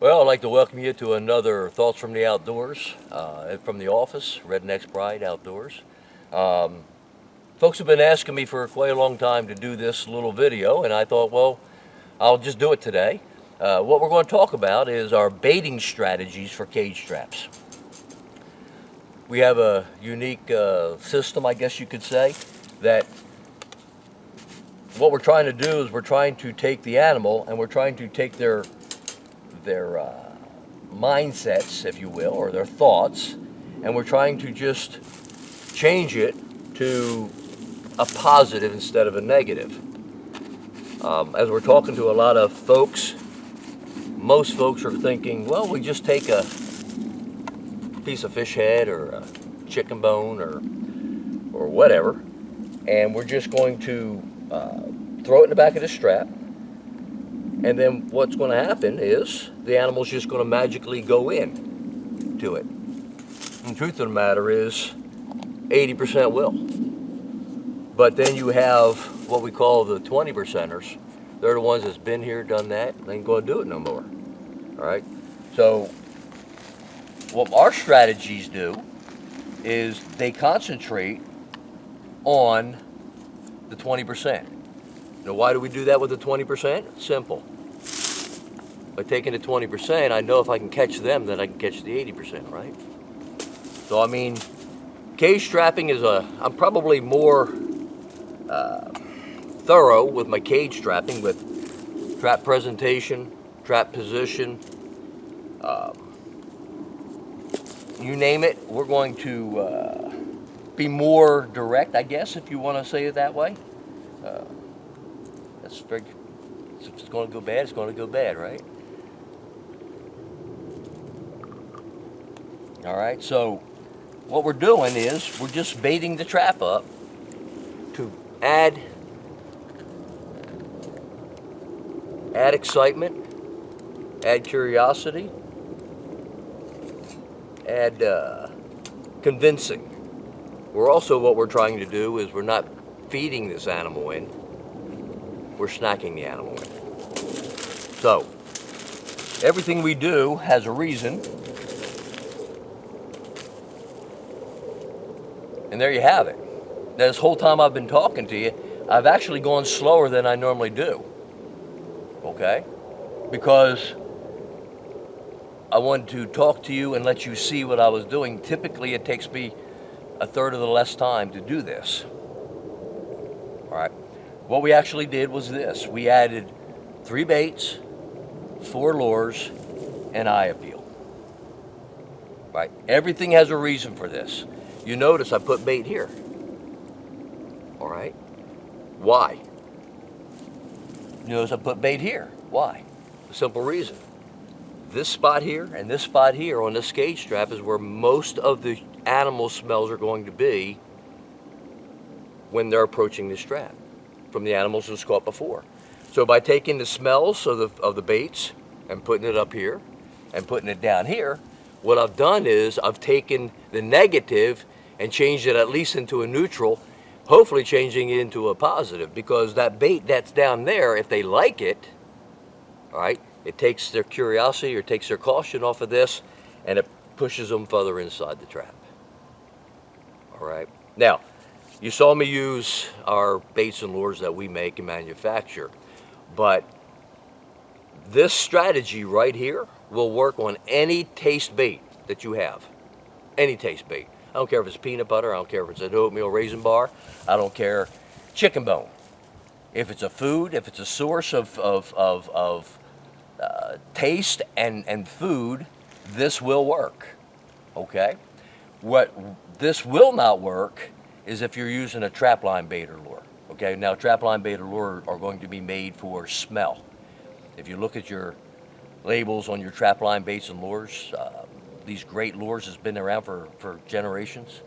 Well, I'd like to welcome you to another Thoughts from the Outdoors, from the office, Rednecks Pride Outdoors. Um, Folks have been asking me for quite a long time to do this little video, and I thought, well, I'll just do it today. What we're going to talk about is our baiting strategies for cage traps. We have a unique system, I guess you could say, that what we're trying to do is we're trying to take the animal and we're trying to take their mindsets, if you will, or their thoughts, and we're trying to just change it to a positive instead of a negative. As we're talking to a lot of folks, most folks are thinking, well, we just take a piece of fish head or a chicken bone or whatever, and we're just going to throw it in the back of the strap. And then what's going to happen is the animal's just going to magically go in to it. And the truth of the matter is 80% will. But then you have what we call the 20%ers. They're the ones that's been here, done that, and ain't going to do it no more. All right? So what our strategies do is they concentrate on the 20%. Now, why do we do that with the 20%? Simple. By taking the 20%, I know if I can catch them, then I can catch the 80%, right? So, I mean, cage trapping is I'm probably more thorough with my cage trapping, with trap presentation, trap position, you name it. We're going to be more direct, I guess, if you want to say it that way. If it's going to go bad, it's going to go bad, right? All right, so what we're doing is we're just baiting the trap up to add excitement, add curiosity, add convincing. What we're trying to do is we're not feeding this animal in, we're snacking the animal in. So, everything we do has a reason. And there you have it. Now, this whole time I've been talking to you, I've actually gone slower than I normally do. Okay? Because I wanted to talk to you and let you see what I was doing. Typically, it takes me a third of the less time to do this. All right? What we actually did was this. We added 3 baits, 4 lures, and eye appeal. Right? Everything has a reason for this. You notice I put bait here. All right? Why? You notice I put bait here. Why? A simple reason. This spot here and this spot here on this cage strap is where most of the animal smells are going to be when they're approaching this trap from the animals that was caught before. So by taking the smells of the baits and putting it up here and putting it down here, what I've done is I've taken the negative and changed it at least into a neutral, hopefully changing it into a positive, because that bait that's down there, if they like it, all right, it takes their curiosity or takes their caution off of this, and it pushes them further inside the trap. All right. Now, you saw me use our baits and lures that we make and manufacture, but this strategy right here will work on any taste bait that you have. Any taste bait. I don't care if it's peanut butter, I don't care if it's an oatmeal raisin bar, I don't care, chicken bone. If it's a food, if it's a source of taste and food, this will work, okay? What this will not work is if you're using a trapline bait or lure, okay? Now, trapline bait or lure are going to be made for smell. If you look at your labels on your trapline baits and lures, these great lures has been around for generations.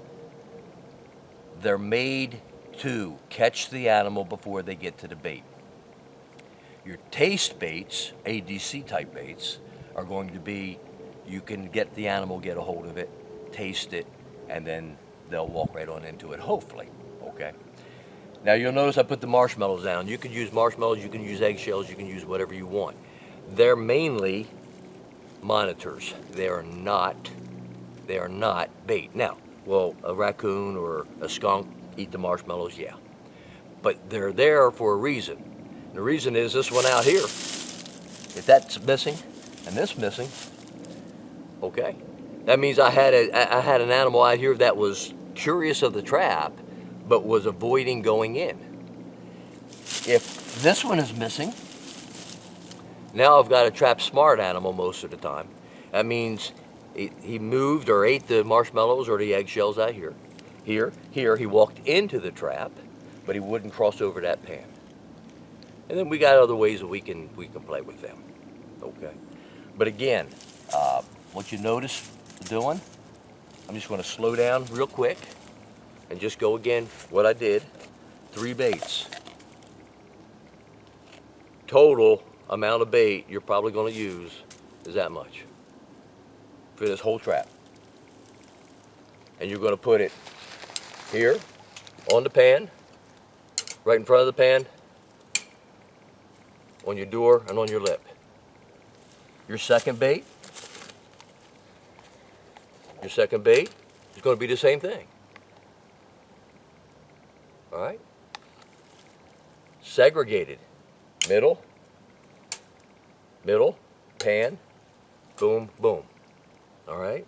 They're made to catch the animal before they get to the bait. Your taste baits, ADC type baits, are going to be, you can get the animal, get a hold of it, taste it, and then they'll walk right on into it, hopefully, okay? Now you'll notice I put the marshmallows down. You can use marshmallows, you can use eggshells, you can use whatever you want. They're mainly monitors. They are not bait. Now, will a raccoon or a skunk eat the marshmallows? Yeah. But they're there for a reason. The reason is this one out here. If that's missing and this missing, okay, that means I had an animal out here that was curious of the trap, but was avoiding going in. If this one is missing, now I've got a trap smart animal most of the time. That means he moved or ate the marshmallows or the eggshells out here. Here, he walked into the trap, but he wouldn't cross over that pan. And then we got other ways that we can play with them, okay? But again, what you notice doing, I'm just gonna slow down real quick and just go again what I did. 3 baits. Total amount of bait you're probably gonna use is that much for this whole trap. And you're gonna put it here on the pan, right in front of the pan, on your door and on your lip. Your second bait is going to be the same thing. All right? Segregated. Middle, pan, boom, boom. All right?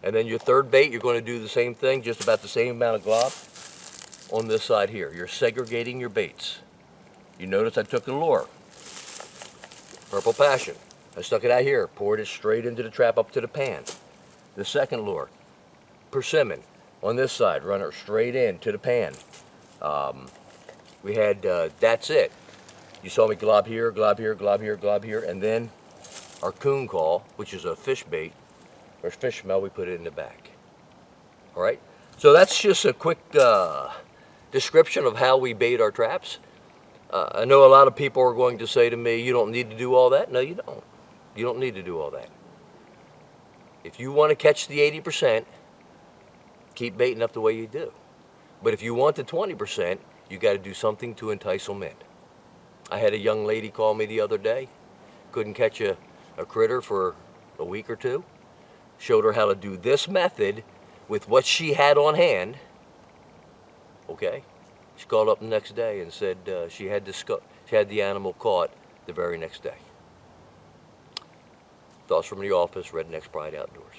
And then your third bait, you're going to do the same thing, just about the same amount of glob on this side here. You're segregating your baits. You notice I took the lure. Purple Passion. I stuck it out here, poured it straight into the trap up to the pan. The second lure, persimmon, on this side, run it straight in to the pan. We had, that's it. You saw me glob here, glob here, glob here, glob here, and then our coon call, which is a fish bait, or fish smell, we put it in the back. All right? So that's just a quick description of how we bait our traps. I know a lot of people are going to say to me, you don't need to do all that. No, you don't. You don't need to do all that. If you want to catch the 80%, keep baiting up the way you do. But if you want the 20%, you got to do something to entice them in. I had a young lady call me the other day, couldn't catch a critter for a week or two. Showed her how to do this method with what she had on hand. Okay? She called up the next day and said she had the animal caught the very next day. Thoughts from the office, Rednecks Pride Outdoors.